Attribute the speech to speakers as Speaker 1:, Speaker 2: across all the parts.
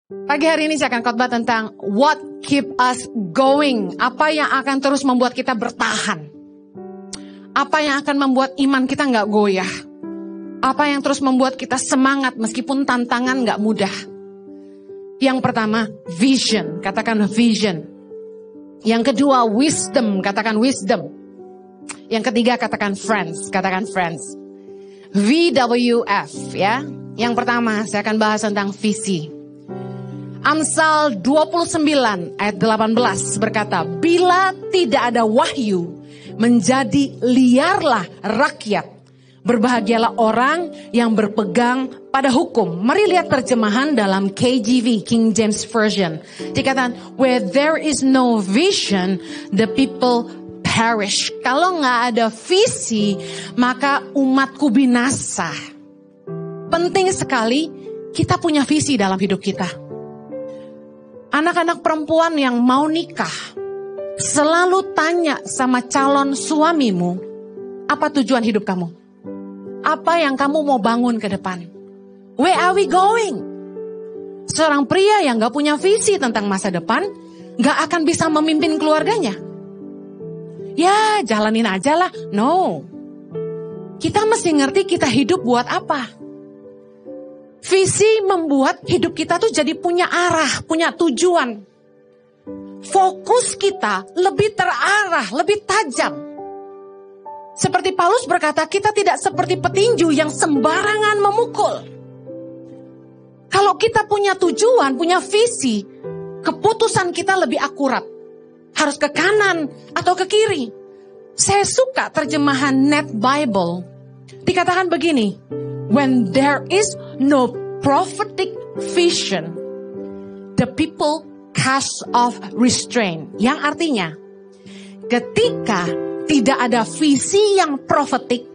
Speaker 1: Pagi hari ini saya akan khotbah tentang what keep us going. Apa yang akan terus membuat kita bertahan. Apa yang akan membuat iman kita nggak goyah. Apa yang terus membuat kita semangat meskipun tantangan nggak mudah. Yang pertama, vision. Katakan vision. Yang kedua, wisdom. Katakan wisdom. Yang ketiga, katakan friends. Katakan friends. VWF ya. Yang pertama, saya akan bahas tentang visi. Amsal 29 ayat 18 berkata, bila tidak ada wahyu, menjadi liarlah rakyat. Berbahagialah orang yang berpegang pada hukum. Mari lihat terjemahan dalam KJV, King James Version. Dikatakan, where there is no vision, the people perish. Kalau nggak ada visi, maka umatku binasa. Penting sekali kita punya visi dalam hidup kita. Anak-anak perempuan yang mau nikah selalu tanya sama calon suamimu, apa tujuan hidup kamu? Apa yang kamu mau bangun ke depan? Where are we going? Seorang pria yang gak punya visi tentang masa depan gak akan bisa memimpin keluarganya. Ya jalanin aja lah. No. Kita mesti ngerti kita hidup buat apa. Visi membuat hidup kita tuh jadi punya arah, punya tujuan. Fokus kita lebih terarah, lebih tajam. Seperti Paulus berkata, kita tidak seperti petinju yang sembarangan memukul. Kalau kita punya tujuan, punya visi, keputusan kita lebih akurat. Harus ke kanan atau ke kiri. Saya suka terjemahan Net Bible. Dikatakan begini, when there is no prophetic vision, the people cast off restraint. Yang artinya, ketika tidak ada visi yang profetik,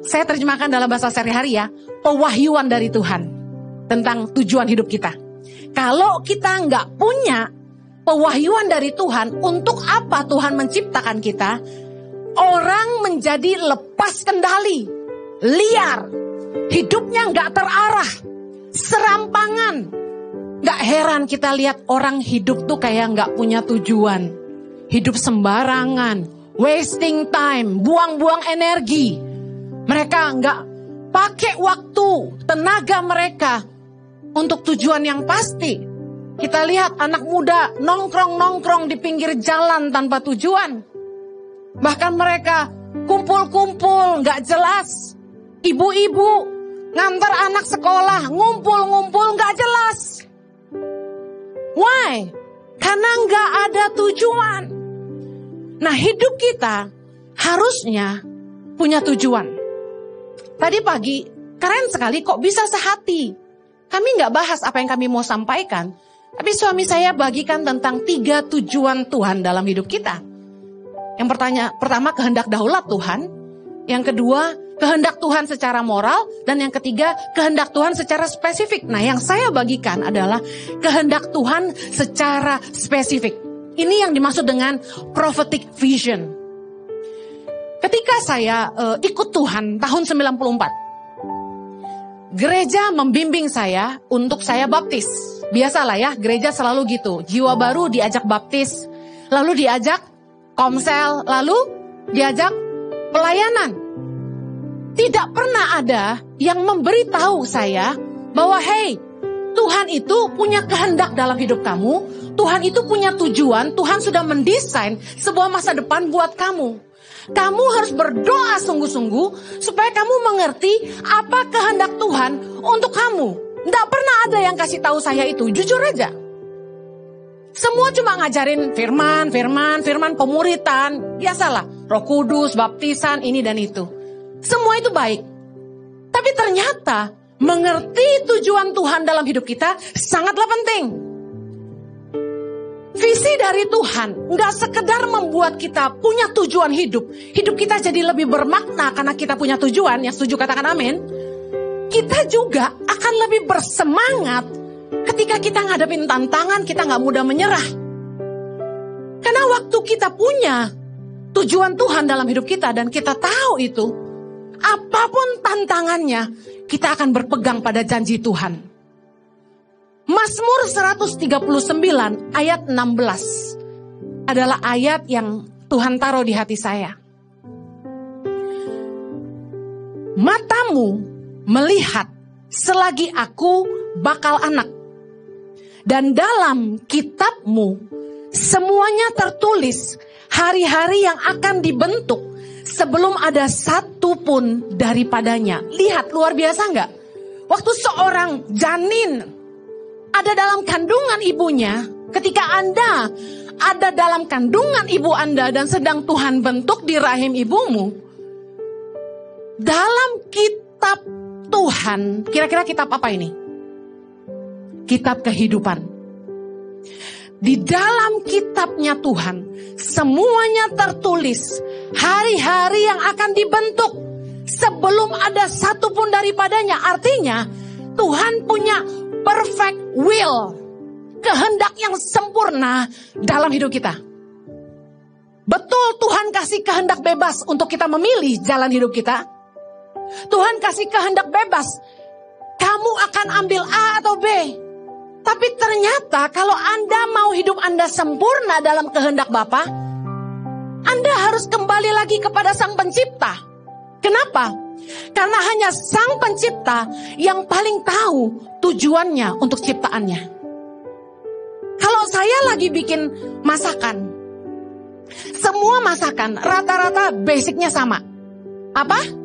Speaker 1: saya terjemahkan dalam bahasa sehari-hari ya, pewahyuan dari Tuhan tentang tujuan hidup kita. Kalau kita nggak punya pewahyuan dari Tuhan, untuk apa Tuhan menciptakan kita? Orang menjadi lepas kendali, liar, hidupnya nggak terarah, serampangan. Nggak heran kita lihat orang hidup tuh kayak nggak punya tujuan, hidup sembarangan, wasting time, buang-buang energi. Mereka nggak pakai waktu, tenaga mereka untuk tujuan yang pasti. Kita lihat anak muda nongkrong-nongkrong di pinggir jalan tanpa tujuan. Bahkan mereka kumpul-kumpul nggak jelas. Ibu-ibu ngantar anak sekolah, ngumpul-ngumpul nggak jelas. Why? Karena nggak ada tujuan. Nah, hidup kita harusnya punya tujuan. Tadi pagi keren sekali, kok bisa sehati. Kami nggak bahas apa yang kami mau sampaikan, tapi suami saya bagikan tentang 3 tujuan Tuhan dalam hidup kita. Yang pertama kehendak daulat Tuhan. Yang kedua kehendak Tuhan secara moral. Dan yang ketiga kehendak Tuhan secara spesifik. Nah, yang saya bagikan adalah kehendak Tuhan secara spesifik. Ini yang dimaksud dengan prophetic vision. Ketika saya ikut Tuhan tahun 94, gereja membimbing saya untuk saya baptis. Biasalah ya, gereja selalu gitu. Jiwa baru diajak baptis, lalu diajak komsel, lalu diajak pelayanan. Tidak pernah ada yang memberitahu saya bahwa hey, Tuhan itu punya kehendak dalam hidup kamu. Tuhan itu punya tujuan. Tuhan sudah mendesain sebuah masa depan buat kamu. Kamu harus berdoa sungguh-sungguh supaya kamu mengerti apa kehendak Tuhan untuk kamu. Tidak pernah ada yang kasih tahu saya itu, jujur aja. Semua cuma ngajarin firman, pemuritan, biasalah, Roh Kudus, baptisan, ini dan itu. Semua itu baik. Tapi ternyata mengerti tujuan Tuhan dalam hidup kita sangatlah penting. Visi dari Tuhan nggak sekedar membuat kita punya tujuan hidup. Hidup kita jadi lebih bermakna karena kita punya tujuan. Yang setuju katakan amin. Kita juga akan lebih bersemangat ketika kita ngadepin tantangan, kita nggak mudah menyerah. Karena waktu kita punya tujuan Tuhan dalam hidup kita dan kita tahu itu, apapun tantangannya, kita akan berpegang pada janji Tuhan. Mazmur 139 ayat 16 adalah ayat yang Tuhan taruh di hati saya. Matamu melihat selagi aku bakal anak, dan dalam kitabmu semuanya tertulis hari-hari yang akan dibentuk sebelum ada satu pun daripadanya. Lihat, luar biasa nggak? Waktu seorang janin ada dalam kandungan ibunya, ketika Anda ada dalam kandungan ibu Anda dan sedang Tuhan bentuk di rahim ibumu, dalam kitab Tuhan, kira-kira kitab apa ini? Kitab kehidupan. Di dalam kitabnya Tuhan, semuanya tertulis hari-hari yang akan dibentuk sebelum ada satu pun daripadanya. Artinya, Tuhan punya perfect will, kehendak yang sempurna dalam hidup kita. Betul, Tuhan kasih kehendak bebas untuk kita memilih jalan hidup kita. Tuhan kasih kehendak bebas, kamu akan ambil A atau B. Tapi ternyata kalau Anda mau hidup Anda sempurna dalam kehendak Bapa, Anda harus kembali lagi kepada Sang Pencipta. Kenapa? Karena hanya Sang Pencipta yang paling tahu tujuannya untuk ciptaannya. Kalau saya lagi bikin masakan, semua masakan rata-rata basicnya sama. Apa?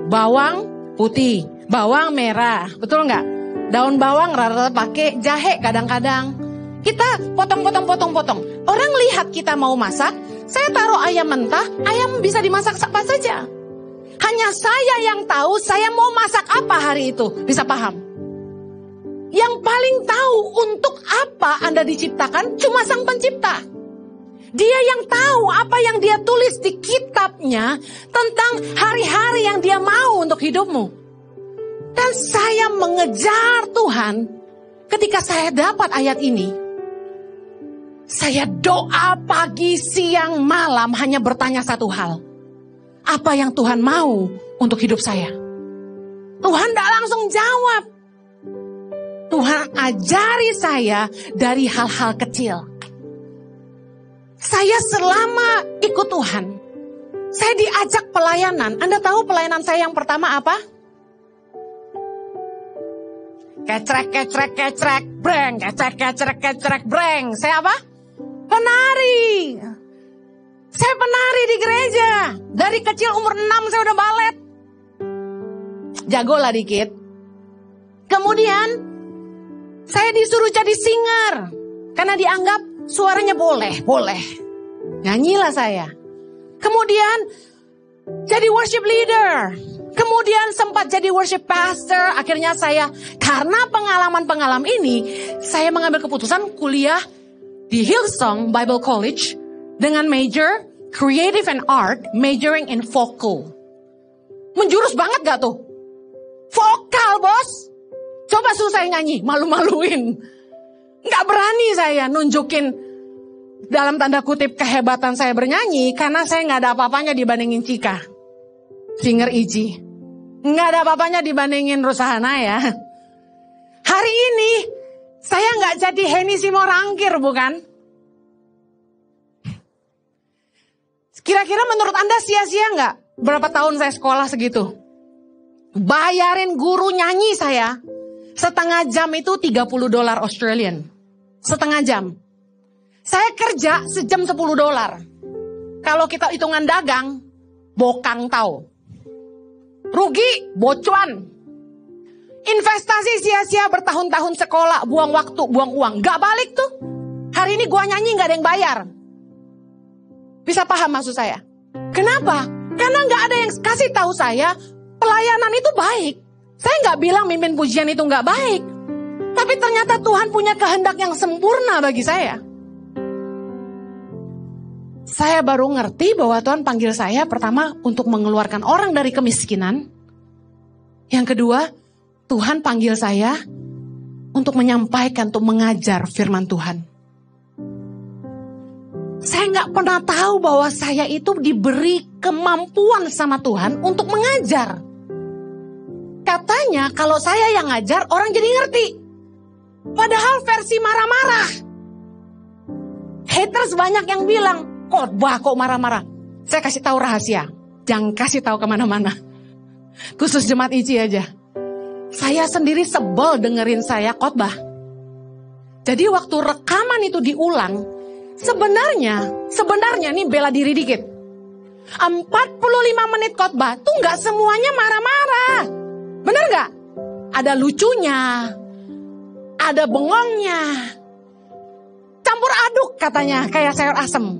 Speaker 1: Bawang putih, bawang merah, betul nggak? Daun bawang rata-rata pakai, jahe kadang-kadang. Kita potong-potong. Orang lihat kita mau masak, saya taruh ayam mentah, ayam bisa dimasak apa saja. Hanya saya yang tahu saya mau masak apa hari itu. Bisa paham? Yang paling tahu untuk apa Anda diciptakan cuma Sang Pencipta. Dia yang tahu apa yang dia tulis di kitabnya tentang hari-hari yang dia mau untuk hidupmu. Dan saya mengejar Tuhan ketika saya dapat ayat ini. Saya doa pagi, siang, malam hanya bertanya satu hal. Apa yang Tuhan mau untuk hidup saya? Tuhan tidak langsung jawab. Tuhan ajari saya dari hal-hal kecil. Saya selama ikut Tuhan, saya diajak pelayanan. Anda tahu pelayanan saya yang pertama apa? Kecrek, breng. Kecrek, breng. Saya apa? Penari. Saya penari di gereja. Dari kecil umur 6 saya udah balet. Jago lah dikit. Kemudian saya disuruh jadi singer. Karena dianggap suaranya boleh. Nyanyilah saya. Kemudian jadi worship leader. Kemudian sempat jadi worship pastor. Akhirnya saya, karena pengalaman-pengalaman ini, saya mengambil keputusan kuliah di Hillsong Bible College dengan major Creative and Art, majoring in vocal. Menjurus banget gak tuh? Vokal, bos. Coba suruh saya nyanyi, malu-maluin. Gak berani saya nunjukin dalam tanda kutip kehebatan saya bernyanyi, karena saya gak ada apa-apanya dibandingin Cika, singer Iji. Gak ada apa-apanya dibandingin Rusahana ya. Hari ini saya gak jadi Henny Simorangkir, bukan? Kira-kira menurut Anda sia-sia gak berapa tahun saya sekolah segitu? Bayarin guru nyanyi saya setengah jam itu $30 Australian. Setengah jam. Saya kerja sejam $10. Kalau kita hitungan dagang, bokang tahu. Rugi, bocuan. Investasi sia-sia bertahun-tahun sekolah, buang waktu, buang uang. Gak balik tuh. Hari ini gua nyanyi gak ada yang bayar. Bisa paham maksud saya? Kenapa? Karena gak ada yang kasih tahu saya pelayanan itu baik. Saya gak bilang mimpin pujian itu gak baik. Tapi ternyata Tuhan punya kehendak yang sempurna bagi saya. Saya baru ngerti bahwa Tuhan panggil saya pertama untuk mengeluarkan orang dari kemiskinan. Yang kedua, Tuhan panggil saya untuk menyampaikan, untuk mengajar firman Tuhan. Saya gak pernah tahu bahwa saya itu diberi kemampuan sama Tuhan untuk mengajar. Katanya kalau saya yang ngajar, orang jadi ngerti. Padahal versi marah-marah. Haters banyak yang bilang, khotbah kok marah-marah. Saya kasih tahu rahasia. Jangan kasih tahu kemana-mana. Khusus jemaat ICI aja. Saya sendiri sebel dengerin saya khotbah. Jadi waktu rekaman itu diulang, sebenarnya nih bela diri dikit. 45 menit khotbah tuh gak semuanya marah-marah. Bener gak? Ada lucunya, ada bengongnya, campur aduk katanya kayak sayur asem.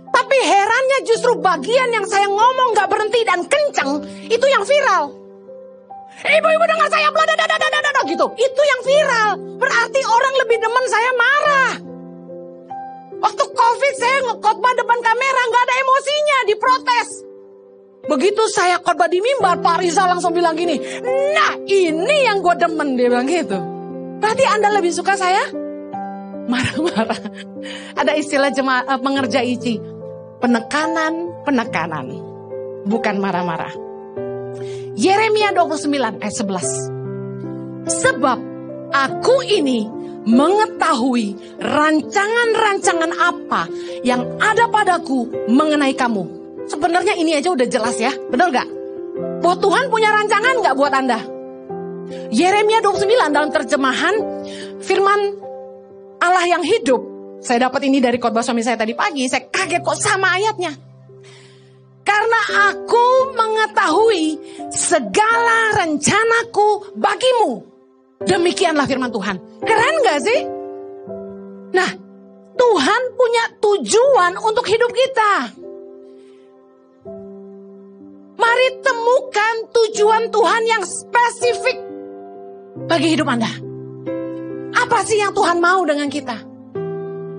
Speaker 1: Tapi herannya justru bagian yang saya ngomong gak berhenti dan kencang, itu yang viral. Ibu-ibu dengar saya bladadadadadada gitu. Itu yang viral. Berarti orang lebih demen saya marah. Waktu COVID saya ngekhotbah depan kamera, gak ada emosinya, diprotes. Begitu saya khotbah di mimbar, Pak Rizal langsung bilang gini, nah ini yang gue demen, dia bilang gitu. Berarti Anda lebih suka saya marah-marah. Ada istilah pengerja ICI, penekanan, bukan marah-marah. Yeremia 29 ayat 11. Sebab aku ini mengetahui rancangan-rancangan apa yang ada padaku mengenai kamu. Sebenarnya ini aja udah jelas ya, benar gak? Bahwa Tuhan punya rancangan gak buat Anda? Yeremia 29 dalam terjemahan firman Allah yang hidup. Saya dapat ini dari khotbah suami saya tadi pagi, saya kaget kok sama ayatnya. Karena aku mengetahui segala rencanaku bagimu. Demikianlah firman Tuhan. Keren gak sih? Nah, Tuhan punya tujuan untuk hidup kita. Mari temukan tujuan Tuhan yang spesifik bagi hidup Anda. Apa sih yang Tuhan mau dengan kita?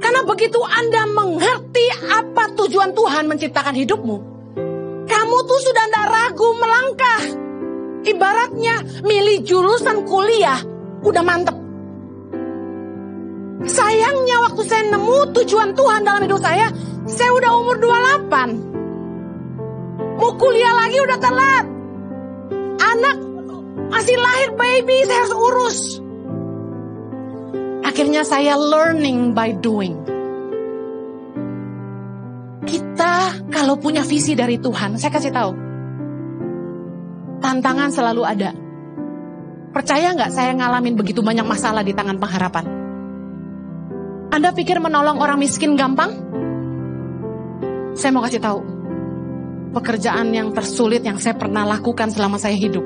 Speaker 1: Karena begitu Anda mengerti apa tujuan Tuhan menciptakan hidupmu, kamu tuh sudah tidak ragu melangkah. Ibaratnya milih jurusan kuliah udah mantep. Sayangnya waktu saya nemu tujuan Tuhan dalam hidup saya udah umur 28. Mau kuliah lagi udah telat. Anak masih lahir baby, saya harus urus. Akhirnya saya learning by doing. Kita kalau punya visi dari Tuhan, saya kasih tahu, tantangan selalu ada. Percaya nggak saya ngalamin begitu banyak masalah di tangan pengharapan? Anda pikir menolong orang miskin gampang? Saya mau kasih tahu, pekerjaan yang tersulit yang saya pernah lakukan selama saya hidup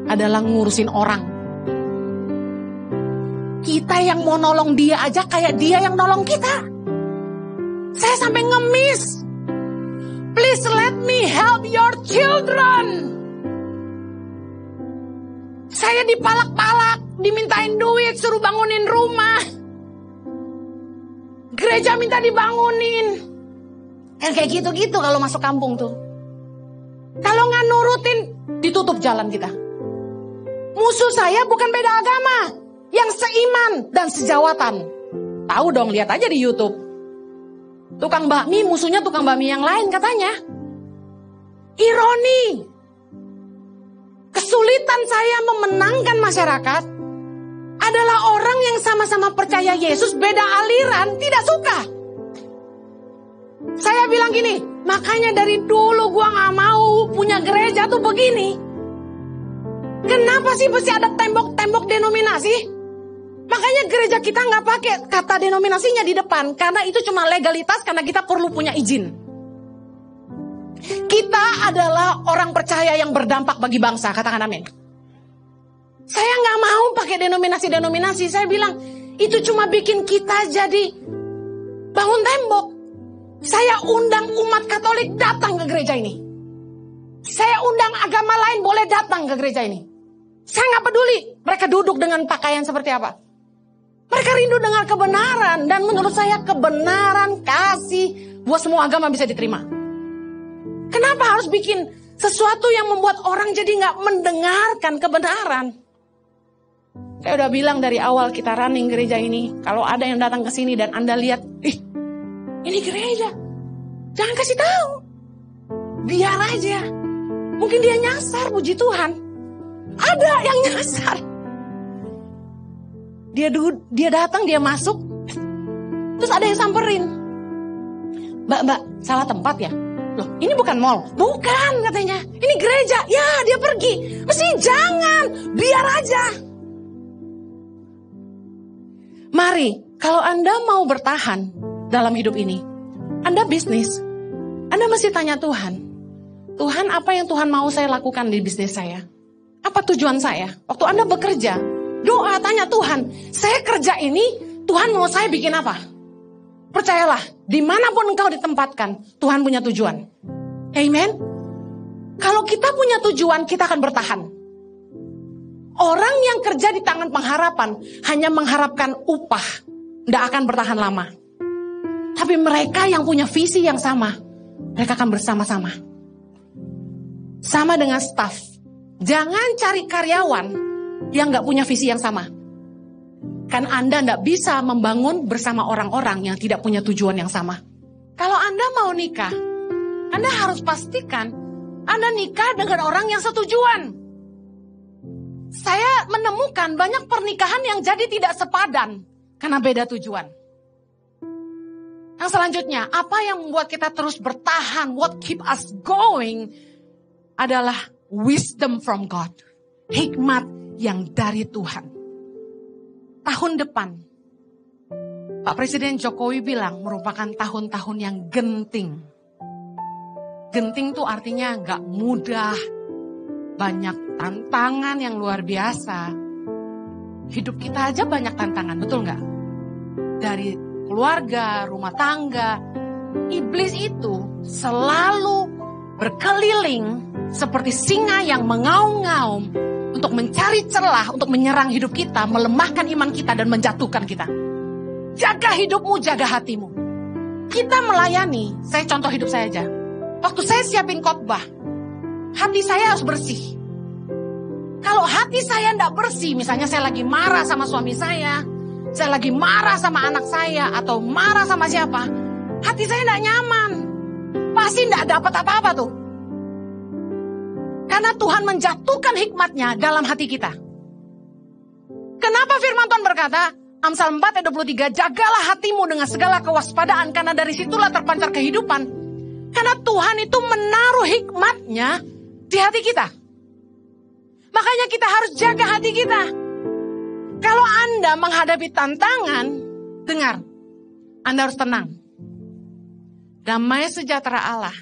Speaker 1: adalah ngurusin orang. Kita yang mau nolong dia aja kayak dia yang nolong kita. Saya sampai ngemis. Please let me help your children. Saya dipalak-palak, dimintain duit, suruh bangunin rumah. Gereja minta dibangunin. Kan kayak gitu-gitu kalau masuk kampung tuh. Kalau nggak nurutin, ditutup jalan kita. Musuh saya bukan beda agama, yang seiman dan sejawatan. Tahu dong, lihat aja di YouTube. Tukang bakmi musuhnya tukang bakmi yang lain katanya. Ironi. Kesulitan saya memenangkan masyarakat adalah orang yang sama-sama percaya Yesus beda aliran tidak suka. Saya bilang gini, makanya dari dulu gua gak mau punya gereja tuh begini. Kenapa sih mesti ada tembok-tembok denominasi? Makanya gereja kita gak pakai kata denominasinya di depan, karena itu cuma legalitas, karena kita perlu punya izin. Kita adalah orang percaya yang berdampak bagi bangsa, katakan amin. Saya gak mau pakai denominasi-denominasi. Saya bilang, itu cuma bikin kita jadi bangun tembok. Saya undang umat Katolik datang ke gereja ini. Saya undang agama lain boleh datang ke gereja ini. Saya gak peduli mereka duduk dengan pakaian seperti apa. Mereka rindu dengan kebenaran. Dan menurut saya kebenaran, kasih buat semua agama bisa diterima. Kenapa harus bikin sesuatu yang membuat orang jadi gak mendengarkan kebenaran? Saya udah bilang dari awal kita running gereja ini, kalau ada yang datang ke sini dan Anda lihat, ini gereja, jangan kasih tahu. Biar aja. Mungkin dia nyasar, puji Tuhan. Ada yang nyasar. Dia datang, dia masuk. Terus ada yang samperin. Mbak, salah tempat ya? Loh, ini bukan mall. Bukan katanya. Ini gereja. Ya, dia pergi. Mesti jangan. Biar aja. Mari, kalau Anda mau bertahan dalam hidup ini, Anda bisnis, Anda mesti tanya Tuhan. Tuhan, apa yang Tuhan mau saya lakukan di bisnis saya? Apa tujuan saya? Waktu Anda bekerja, doa, tanya Tuhan, saya kerja ini, Tuhan mau saya bikin apa? Percayalah, dimanapun engkau ditempatkan, Tuhan punya tujuan. Amen? Kalau kita punya tujuan, kita akan bertahan. Orang yang kerja di tangan pengharapan hanya mengharapkan upah, tidak akan bertahan lama. Tapi mereka yang punya visi yang sama, mereka akan bersama-sama. Sama dengan staff. Jangan cari karyawan yang gak punya visi yang sama. Kan Anda tidak bisa membangun bersama orang-orang yang tidak punya tujuan yang sama. Kalau Anda mau nikah, Anda harus pastikan Anda nikah dengan orang yang setujuan. Saya menemukan banyak pernikahan yang jadi tidak sepadan karena beda tujuan. Yang selanjutnya, apa yang membuat kita terus bertahan, what keep us going, adalah wisdom from God. Hikmat yang dari Tuhan. Tahun depan, Pak Presiden Jokowi bilang merupakan tahun-tahun yang genting. Genting tuh artinya gak mudah. Banyak tantangan yang luar biasa. Hidup kita aja banyak tantangan, betul gak? Dari keluarga, rumah tangga. Iblis itu selalu berkeliling seperti singa yang mengaum-ngaum untuk mencari celah, untuk menyerang hidup kita, melemahkan iman kita dan menjatuhkan kita. Jaga hidupmu, jaga hatimu. Kita melayani, saya contoh hidup saya aja. Waktu saya siapin khotbah, hati saya harus bersih. Kalau hati saya tidak bersih, misalnya saya lagi marah sama suami saya lagi marah sama anak saya, atau marah sama siapa, hati saya tidak nyaman. Pasti tidak dapat apa-apa tuh. Karena Tuhan menjatuhkan hikmatnya dalam hati kita. Kenapa firman Tuhan berkata, Amsal 4 ayat 23, jagalah hatimu dengan segala kewaspadaan, karena dari situlah terpancar kehidupan. Karena Tuhan itu menaruh hikmatnya di hati kita. Makanya kita harus jaga hati kita. Kalau Anda menghadapi tantangan, dengar, Anda harus tenang. Damai sejahtera Allah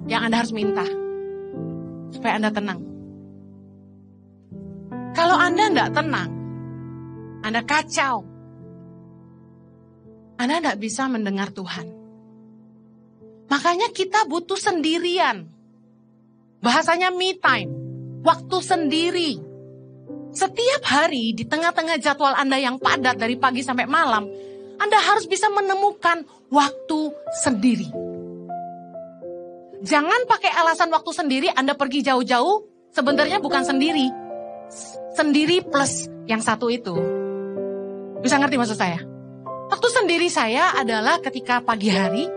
Speaker 1: yang Anda harus minta supaya Anda tenang. Kalau Anda tidak tenang, Anda kacau, Anda tidak bisa mendengar Tuhan. Makanya kita butuh sendirian. Bahasanya me time, waktu sendiri. Setiap hari di tengah-tengah jadwal Anda yang padat dari pagi sampai malam, Anda harus bisa menemukan waktu sendiri. Jangan pakai alasan waktu sendiri Anda pergi jauh-jauh, sebenarnya bukan sendiri. Sendiri plus yang satu itu. Bisa ngerti maksud saya? Waktu sendiri saya adalah ketika pagi hari,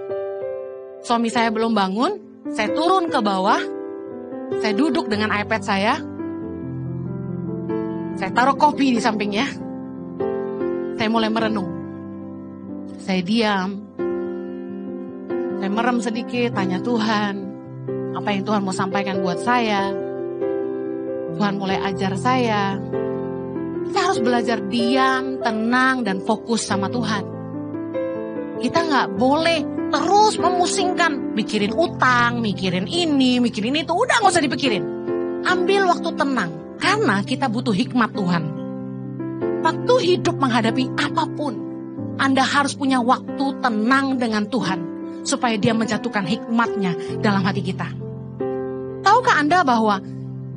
Speaker 1: suami saya belum bangun, saya turun ke bawah, saya duduk dengan iPad saya taruh kopi di sampingnya, saya mulai merenung. Saya diam, saya merem sedikit, tanya Tuhan, apa yang Tuhan mau sampaikan buat saya. Tuhan mulai ajar saya. Kita harus belajar diam, tenang, dan fokus sama Tuhan. Kita nggak boleh terus memusingkan, mikirin utang, mikirin ini, mikirin itu. Udah nggak usah dipikirin. Ambil waktu tenang, karena kita butuh hikmat Tuhan. Waktu hidup menghadapi apapun, Anda harus punya waktu tenang dengan Tuhan, supaya dia menjatuhkan hikmatnya dalam hati kita. Tahukah Anda bahwa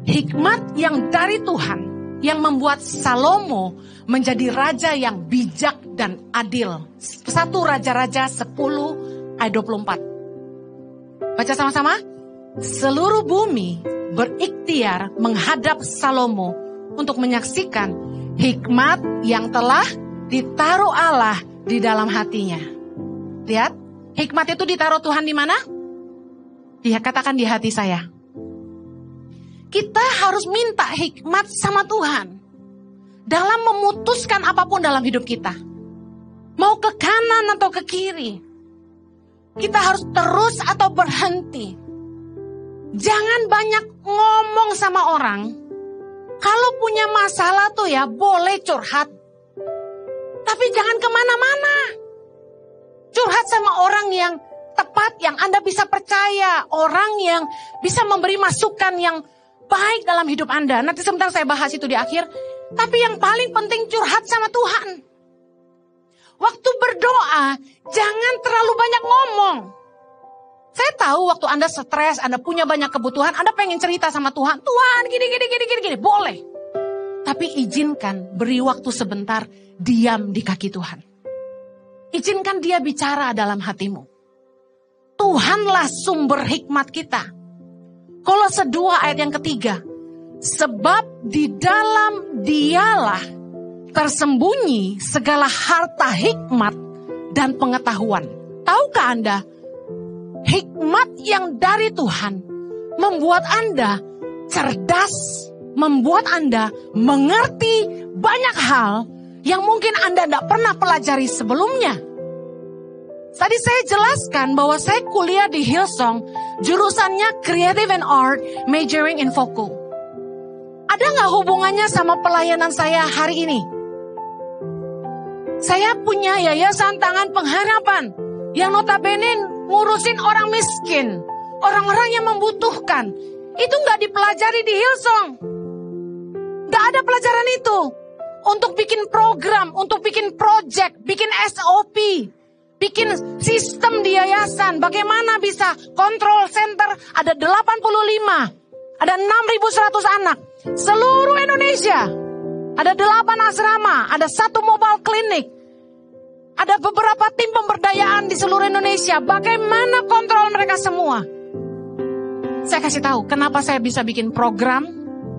Speaker 1: hikmat yang dari Tuhan, yang membuat Salomo menjadi raja yang bijak dan adil. 1 Raja-Raja 10 ayat 24. Baca sama-sama. Seluruh bumi berikhtiar menghadap Salomo untuk menyaksikan hikmat yang telah ditaruh Allah di dalam hatinya. Lihat, hikmat itu ditaruh Tuhan di mana? Dia katakan di hati saya. Kita harus minta hikmat sama Tuhan. dalam memutuskan apapun dalam hidup kita. Mau ke kanan atau ke kiri. Kita harus terus atau berhenti. Jangan banyak ngomong sama orang. Kalau punya masalah tuh ya boleh curhat. Tapi jangan kemana-mana. Curhat sama orang yang tepat, yang Anda bisa percaya. Orang yang bisa memberi masukan yang baik dalam hidup Anda. Nanti sebentar saya bahas itu di akhir. Tapi yang paling penting curhat sama Tuhan. Waktu berdoa, jangan terlalu banyak ngomong. Saya tahu waktu Anda stres, Anda punya banyak kebutuhan, Anda pengen cerita sama Tuhan. Tuhan, gini. Boleh. Tapi izinkan beri waktu sebentar, diam di kaki Tuhan. Izinkan dia bicara dalam hatimu. Tuhanlah sumber hikmat kita. Kolose 2 ayat yang ketiga. Sebab di dalam dialah tersembunyi segala harta hikmat dan pengetahuan. Tahukah Anda? Hikmat yang dari Tuhan membuat Anda cerdas, membuat Anda mengerti banyak hal yang mungkin Anda tidak pernah pelajari sebelumnya. Tadi saya jelaskan bahwa saya kuliah di Hillsong, jurusannya Creative and Art, majoring in Vocal. Ada nggak hubungannya sama pelayanan saya hari ini? Saya punya yayasan Tangan Pengharapan yang notabene ngurusin orang miskin, orang-orang yang membutuhkan. Itu nggak dipelajari di Hillsong. Nggak ada pelajaran itu. Untuk bikin program, untuk bikin project, bikin SOP, bikin sistem di yayasan. Bagaimana bisa control center ada 85, ada 6.100 anak. Seluruh Indonesia. Ada 8 asrama, ada 1 mobile klinik. Ada beberapa tim pemberdayaan di seluruh Indonesia. Bagaimana kontrol mereka semua? Saya kasih tahu kenapa saya bisa bikin program,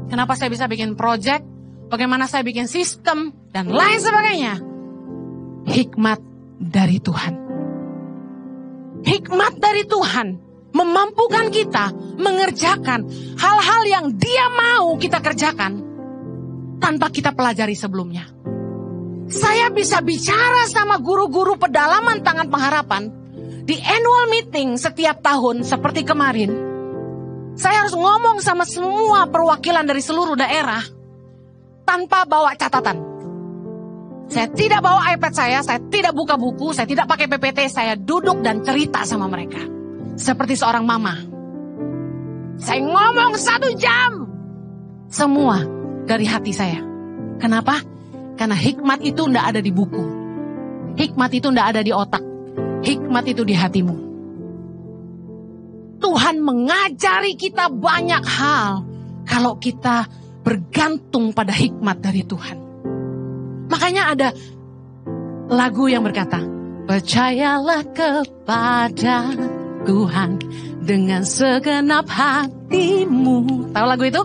Speaker 1: kenapa saya bisa bikin project, bagaimana saya bikin sistem, dan lain sebagainya. Hikmat dari Tuhan. Hikmat dari Tuhan memampukan kita mengerjakan hal-hal yang Dia mau kita kerjakan tanpa kita pelajari sebelumnya. Saya bisa bicara sama guru-guru pedalaman Tangan Pengharapan di annual meeting setiap tahun seperti kemarin. Saya harus ngomong sama semua perwakilan dari seluruh daerah tanpa bawa catatan. Saya tidak bawa iPad saya tidak buka buku, saya tidak pakai PPT, saya duduk dan cerita sama mereka. Seperti seorang mama. Saya ngomong 1 jam. Semua dari hati saya. Kenapa? Karena hikmat itu tidak ada di buku. Hikmat itu tidak ada di otak. Hikmat itu di hatimu. Tuhan mengajari kita banyak hal kalau kita bergantung pada hikmat dari Tuhan. Makanya ada lagu yang berkata, percayalah kepada Tuhan dengan segenap hatimu. Tahu lagu itu?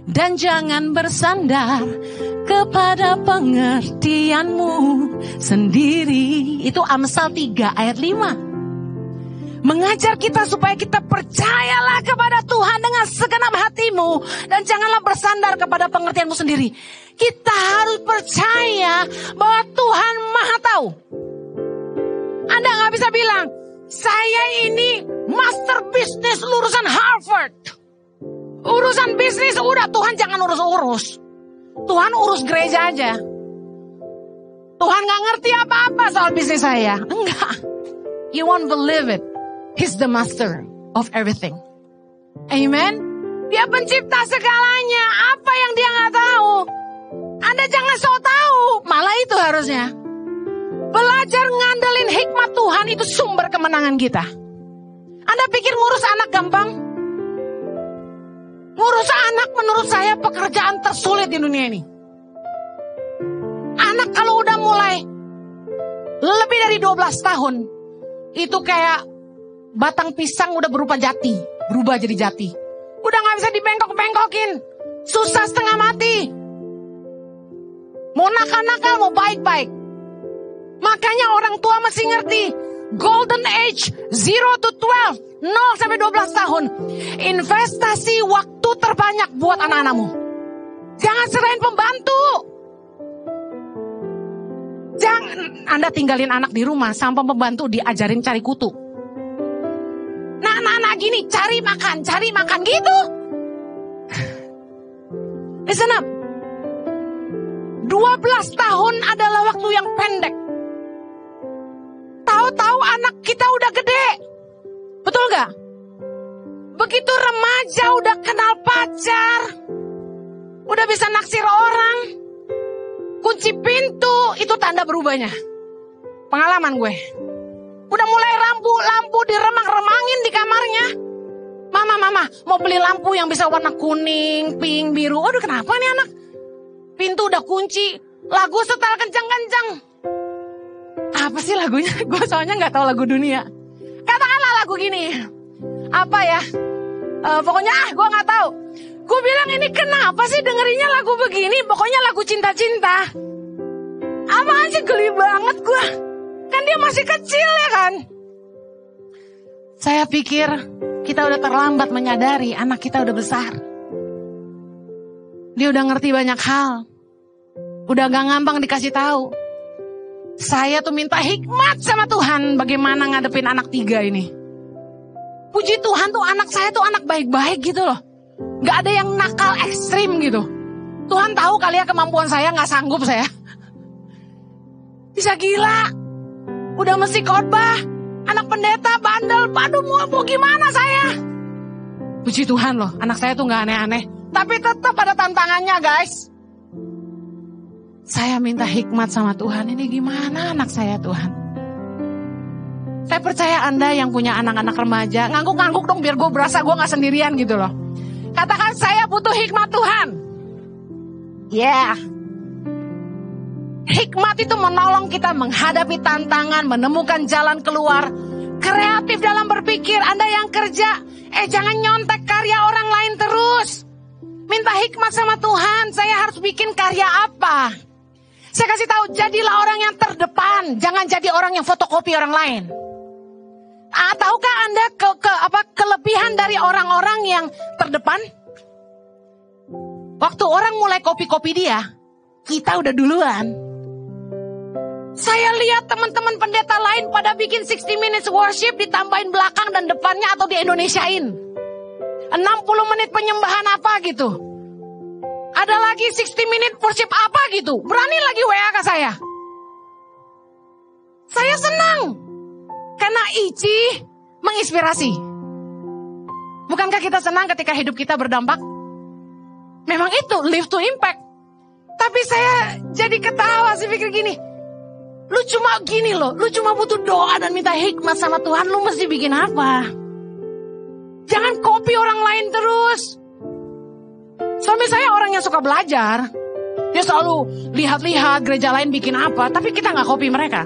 Speaker 1: Dan jangan bersandar kepada pengertianmu sendiri. Itu Amsal 3 ayat 5. Mengajar kita supaya kita percayalah kepada Tuhan dengan segenap hatimu. Dan janganlah bersandar kepada pengertianmu sendiri. Kita harus percaya bahwa Tuhan Maha Tahu. Anda gak bisa bilang, saya ini master bisnis lulusan Harvard. Urusan bisnis udah, Tuhan jangan urus-urus. Tuhan urus gereja aja. Tuhan gak ngerti apa-apa soal bisnis saya. Enggak. You won't believe it. He's the master of everything. Amen. Dia pencipta segalanya. Apa yang dia gak tahu? Anda jangan sok tahu. Malah itu harusnya. Belajar ngandelin hikmat Tuhan itu sumber kemenangan kita. Anda pikir ngurus anak gampang? Ngurus anak menurut saya pekerjaan tersulit di dunia ini. Anak kalau udah mulai lebih dari 12 tahun, itu kayak batang pisang udah berubah jadi jati. Udah gak bisa dibengkok-bengkokin. Susah setengah mati. Mau nakal-nakal, mau baik-baik. Makanya orang tua mesti ngerti. Golden age 0 to 12, 0 sampai 12 tahun. Investasi waktu terbanyak buat anak-anakmu. Jangan serahin pembantu. Jangan Anda tinggalin anak di rumah sampai pembantu diajarin cari kutu. Nah, anak-anak gini cari makan gitu. Listen up. 12 tahun adalah waktu yang pendek. Tahu-tahu anak kita udah gede. Betul gak? Begitu remaja udah kenal pacar, udah bisa naksir orang, kunci pintu, itu tanda berubahnya. Pengalaman gue. Udah mulai lampu diremang-remangin di kamarnya. Mama, mau beli lampu yang bisa warna kuning, pink, biru. Aduh, kenapa nih anak? Pintu udah kunci, lagu setel kencang-kencang. Apa sih lagunya? Gue soalnya gak tahu lagu dunia. Katakanlah lagu gini. Apa ya? Pokoknya gue gak tahu. Gue bilang, ini kenapa sih dengerinnya lagu begini? Pokoknya lagu cinta-cinta. Apaan sih, geli banget gue. Kan dia masih kecil ya kan. Saya pikir kita udah terlambat menyadari anak kita udah besar. Dia udah ngerti banyak hal. Udah gak gampang dikasih tahu. Saya tuh minta hikmat sama Tuhan bagaimana ngadepin anak 3 ini. Puji Tuhan tuh anak saya tuh anak baik-baik gitu loh. Gak ada yang nakal ekstrim gitu. Tuhan tahu kali ya kemampuan saya, gak sanggup saya. Bisa gila. Udah mesti khotbah. Anak pendeta bandel. Aduh mau gimana saya. Puji Tuhan loh, anak saya tuh gak aneh-aneh. Tapi tetap ada tantangannya guys. Saya minta hikmat sama Tuhan. Ini gimana anak saya Tuhan? Saya percaya Anda yang punya anak-anak remaja, ngangguk-ngangguk dong biar gue berasa gue gak sendirian gitu loh. Katakan saya butuh hikmat Tuhan. Yeah. Hikmat itu menolong kita menghadapi tantangan, menemukan jalan keluar. Kreatif dalam berpikir. Anda yang kerja, jangan nyontek karya orang lain terus. Minta hikmat sama Tuhan, saya harus bikin karya apa? Saya kasih tahu, jadilah orang yang terdepan, jangan jadi orang yang fotokopi orang lain. Tahukah Anda kelebihan dari orang-orang yang terdepan? Waktu orang mulai kopi-kopi dia, kita udah duluan. Saya lihat teman-teman pendeta lain pada bikin 60 minutes worship, ditambahin belakang dan depannya atau di Indonesiain. 60 menit penyembahan apa gitu. Ada lagi 60 minute worship apa gitu. Berani lagi WA ke saya. Saya senang. Karena Ici menginspirasi. Bukankah kita senang ketika hidup kita berdampak? Memang itu, live to impact. Tapi saya jadi ketawa sih pikir gini. Lu cuma gini loh, lu cuma butuh doa dan minta hikmat sama Tuhan. Lu mesti bikin apa? Jangan copy orang lain terus. Suami saya orang yang suka belajar. Dia selalu lihat-lihat gereja lain bikin apa. Tapi kita gak copy mereka.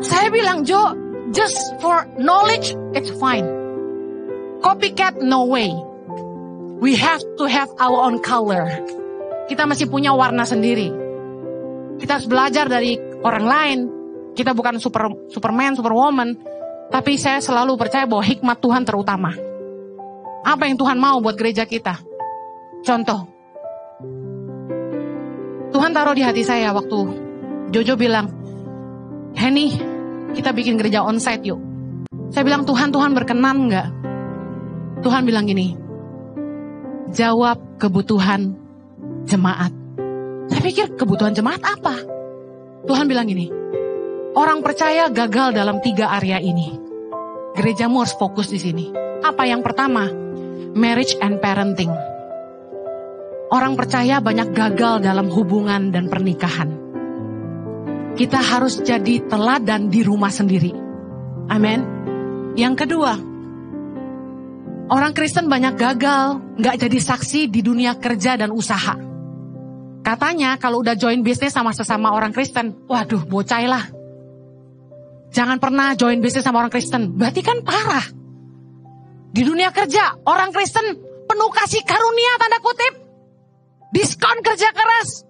Speaker 1: Saya bilang, Jo, just for knowledge, it's fine. Copycat, no way. We have to have our own color. Kita masih punya warna sendiri. Kita harus belajar dari orang lain. Kita bukan Superman, Superwoman. Tapi saya selalu percaya bahwa hikmat Tuhan terutama. Apa yang Tuhan mau buat gereja kita? Contoh. Tuhan taruh di hati saya waktu Jojo bilang, Henny, kita bikin gereja onsite yuk. Saya bilang, Tuhan berkenan gak? Tuhan bilang gini, jawab kebutuhan jemaat. Saya pikir kebutuhan jemaat apa? Tuhan bilang gini, orang percaya gagal dalam 3 area ini. Gerejamu harus fokus di sini. Apa yang pertama? Marriage and parenting. Orang percaya banyak gagal dalam hubungan dan pernikahan. Kita harus jadi teladan di rumah sendiri. Amin. Yang kedua, orang Kristen banyak gagal, gak jadi saksi di dunia kerja dan usaha. Katanya kalau udah join bisnis sama sesama orang Kristen, waduh bocai lah. Jangan pernah join bisnis sama orang Kristen, berarti kan parah. Di dunia kerja, orang Kristen penuh kasih karunia tanda kutip. Diskon kerja keras,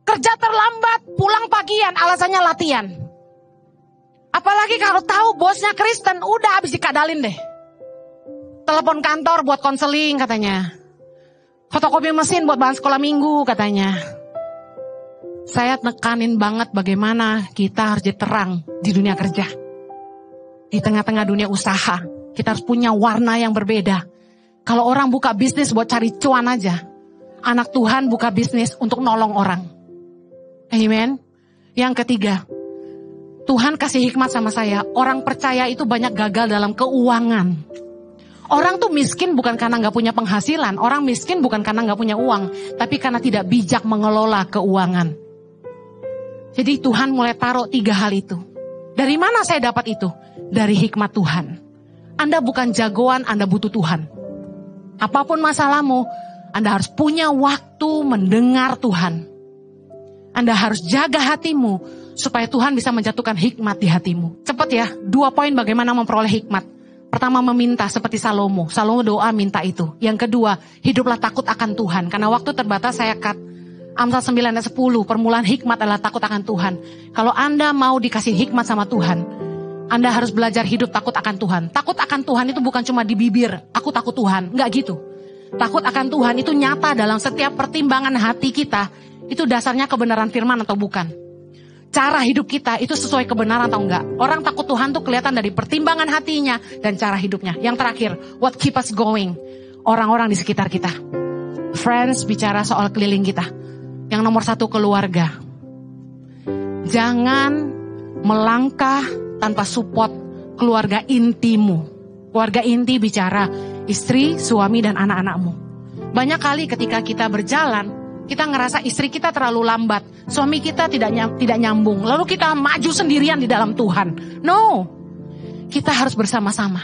Speaker 1: kerja terlambat, pulang pagian, alasannya latihan. Apalagi kalau tahu bosnya Kristen, udah habis dikadalin deh. Telepon kantor buat konseling katanya. Fotokopi mesin buat bahan sekolah minggu katanya. Saya nekanin banget bagaimana kita harus jadi terang di dunia kerja. Di tengah-tengah dunia usaha, kita harus punya warna yang berbeda. Kalau orang buka bisnis buat cari cuan aja, anak Tuhan buka bisnis untuk nolong orang. Amen. Yang ketiga, Tuhan kasih hikmat sama saya. Orang percaya itu banyak gagal dalam keuangan. Orang tuh miskin bukan karena gak punya penghasilan. Orang miskin bukan karena gak punya uang, tapi karena tidak bijak mengelola keuangan. Jadi Tuhan mulai taruh 3 hal itu. Dari mana saya dapat itu? Dari hikmat Tuhan. Anda bukan jagoan, Anda butuh Tuhan. Apapun masalahmu, Anda harus punya waktu mendengar Tuhan. Anda harus jaga hatimu supaya Tuhan bisa menjatuhkan hikmat di hatimu. Cepat ya, 2 poin bagaimana memperoleh hikmat. Pertama, meminta seperti Salomo. Salomo doa minta itu. Yang kedua, hiduplah takut akan Tuhan. Karena waktu terbatas saya cut. Amsal 9 ayat 10, permulaan hikmat adalah takut akan Tuhan. Kalau Anda mau dikasih hikmat sama Tuhan, Anda harus belajar hidup takut akan Tuhan. Takut akan Tuhan itu bukan cuma di bibir, aku takut Tuhan. Enggak gitu. Takut akan Tuhan itu nyata dalam setiap pertimbangan hati kita. Itu dasarnya kebenaran firman atau bukan. Cara hidup kita itu sesuai kebenaran atau enggak. Orang takut Tuhan tuh kelihatan dari pertimbangan hatinya dan cara hidupnya. Yang terakhir, what keep us going? Orang-orang di sekitar kita. Friends, bicara soal keliling kita. Yang nomor 1, keluarga. Jangan melangkah tanpa support keluarga intimu. Keluarga inti bicara istri, suami, dan anak-anakmu. Banyak kali ketika kita berjalan, kita ngerasa istri kita terlalu lambat, suami kita tidak nyambung, lalu kita maju sendirian di dalam Tuhan. No, kita harus bersama-sama.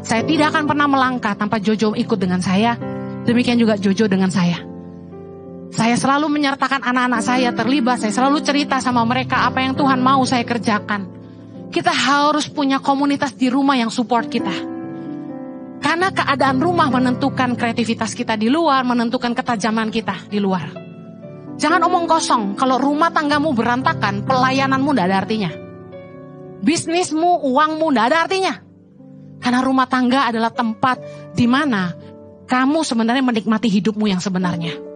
Speaker 1: Saya tidak akan pernah melangkah tanpa Jojo ikut dengan saya, demikian juga Jojo dengan saya. Saya selalu menyertakan anak-anak saya terlibat, saya selalu cerita sama mereka apa yang Tuhan mau saya kerjakan. Kita harus punya komunitas di rumah yang support kita. Karena keadaan rumah menentukan kreativitas kita di luar, menentukan ketajaman kita di luar. Jangan omong kosong, kalau rumah tanggamu berantakan, pelayananmu tidak ada artinya. Bisnismu, uangmu tidak ada artinya. Karena rumah tangga adalah tempat di mana kamu sebenarnya menikmati hidupmu yang sebenarnya.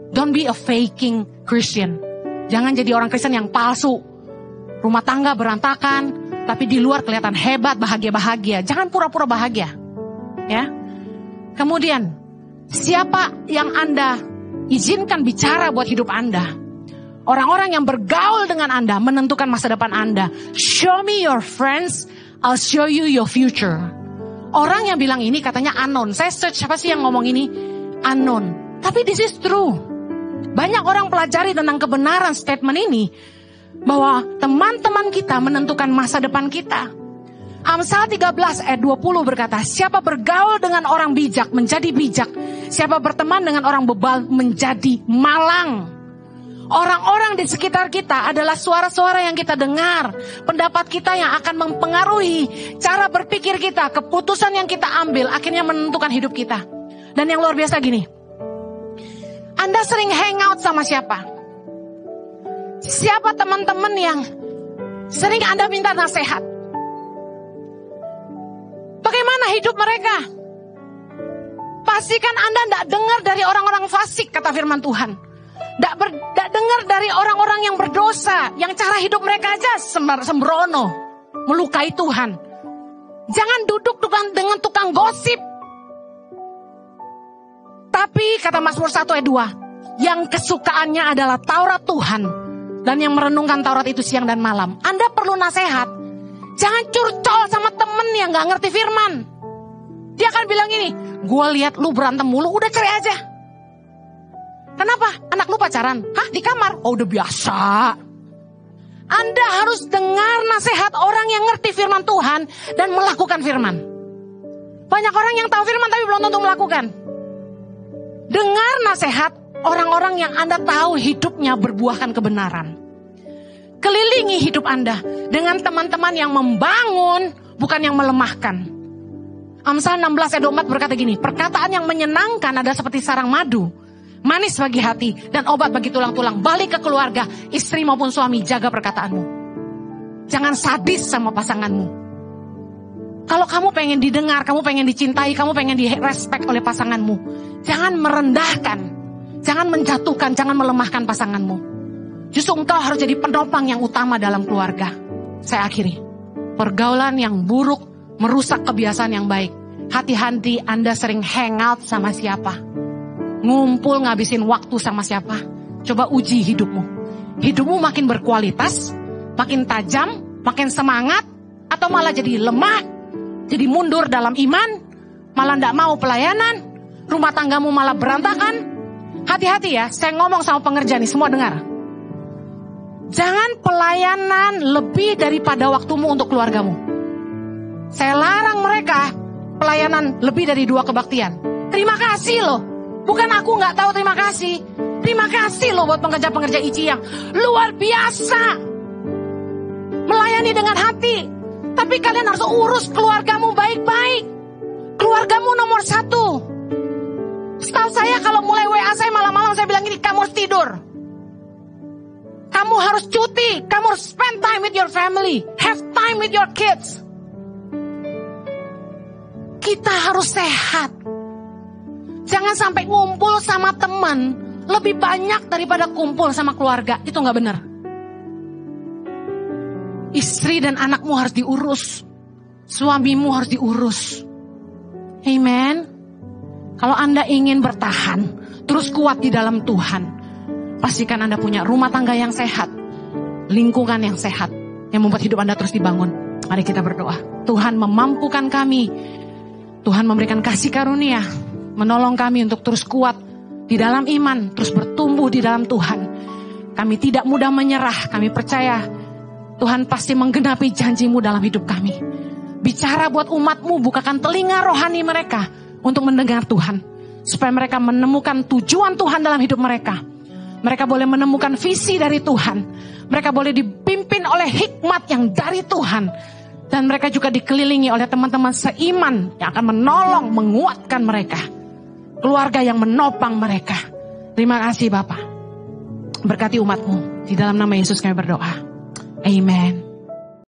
Speaker 1: Don't be a faking Christian. Jangan jadi orang Kristen yang palsu. Rumah tangga berantakan, tapi di luar kelihatan hebat, bahagia-bahagia. Jangan pura-pura bahagia. Ya. Kemudian, siapa yang Anda izinkan bicara buat hidup Anda? Orang-orang yang bergaul dengan Anda menentukan masa depan Anda. Show me your friends, I'll show you your future. Orang yang bilang ini katanya unknown. Saya search siapa sih yang ngomong ini? Unknown. Tapi this is true. Banyak orang pelajari tentang kebenaran statement ini, bahwa teman-teman kita menentukan masa depan kita. Amsal 13 ayat 20 berkata, siapa bergaul dengan orang bijak menjadi bijak, siapa berteman dengan orang bebal menjadi malang. Orang-orang di sekitar kita adalah suara-suara yang kita dengar, pendapat kita yang akan mempengaruhi cara berpikir kita, keputusan yang kita ambil akhirnya menentukan hidup kita. Dan yang luar biasa gini, Anda sering hangout sama siapa? Siapa teman-teman yang sering Anda minta nasihat? Bagaimana hidup mereka? Pastikan Anda tidak dengar dari orang-orang fasik, kata firman Tuhan. Tidak dengar dari orang-orang yang berdosa, yang cara hidup mereka aja sembrono, melukai Tuhan. Jangan duduk dengan tukang gosip. Tapi kata Mazmur 1 ayat 2, yang kesukaannya adalah Taurat Tuhan, dan yang merenungkan Taurat itu siang dan malam. Anda perlu nasihat. Jangan curcol sama temen yang gak ngerti firman. Dia akan bilang ini, gue lihat lu berantem mulu, udah cerai aja. Kenapa? Anak lu pacaran? Hah, di kamar? Oh, udah biasa. Anda harus dengar nasihat orang yang ngerti firman Tuhan dan melakukan firman. Banyak orang yang tahu firman tapi belum tentu melakukan. Dengar nasihat orang-orang yang Anda tahu hidupnya berbuahkan kebenaran. Kelilingi hidup Anda dengan teman-teman yang membangun, bukan yang melemahkan. Amsal 16 ayat 24 berkata gini, perkataan yang menyenangkan ada seperti sarang madu, manis bagi hati dan obat bagi tulang-tulang. Balik ke keluarga, istri maupun suami, jaga perkataanmu. Jangan sadis sama pasanganmu. Kalau kamu pengen didengar, kamu pengen dicintai, kamu pengen direspek oleh pasanganmu, jangan merendahkan, jangan menjatuhkan, jangan melemahkan pasanganmu. Justru engkau harus jadi penopang yang utama dalam keluarga. Saya akhiri. Pergaulan yang buruk merusak kebiasaan yang baik. Hati-hati Anda sering hangout sama siapa. Ngumpul ngabisin waktu sama siapa. Coba uji hidupmu. Hidupmu makin berkualitas, makin tajam, makin semangat, atau malah jadi lemah, jadi mundur dalam iman, malah tidak mau pelayanan, rumah tanggamu malah berantakan. Hati-hati ya, saya ngomong sama pengerja nih, semua dengar. Jangan pelayanan lebih daripada waktumu untuk keluargamu. Saya larang mereka pelayanan lebih dari 2 kebaktian. Terima kasih loh. Bukan aku gak tahu terima kasih. Terima kasih loh buat pengerja-pengerja ICI yang luar biasa. Melayani dengan hati. Tapi kalian harus urus keluargamu baik-baik. Keluargamu nomor 1. Setahu saya kalau mulai WA saya malam-malam saya bilang gini, kamu harus tidur. Kamu harus cuti, kamu harus spend time with your family, have time with your kids. Kita harus sehat. Jangan sampai ngumpul sama teman lebih banyak daripada kumpul sama keluarga. Itu gak benar. Istri dan anakmu harus diurus. Suamimu harus diurus. Amen. Kalau Anda ingin bertahan, terus kuat di dalam Tuhan, pastikan Anda punya rumah tangga yang sehat, lingkungan yang sehat, yang membuat hidup Anda terus dibangun. Mari kita berdoa. Tuhan memampukan kami. Tuhan memberikan kasih karunia, menolong kami untuk terus kuat di dalam iman, terus bertumbuh di dalam Tuhan. Kami tidak mudah menyerah. Kami percaya Tuhan pasti menggenapi janji-Mu dalam hidup kami. Bicara buat umat-Mu, bukakan telinga rohani mereka untuk mendengar Tuhan. Supaya mereka menemukan tujuan Tuhan dalam hidup mereka. Mereka boleh menemukan visi dari Tuhan. Mereka boleh dipimpin oleh hikmat yang dari Tuhan. Dan mereka juga dikelilingi oleh teman-teman seiman yang akan menolong, menguatkan mereka. Keluarga yang menopang mereka. Terima kasih Bapa. Berkati umat-Mu. Di dalam nama Yesus kami berdoa. Amen.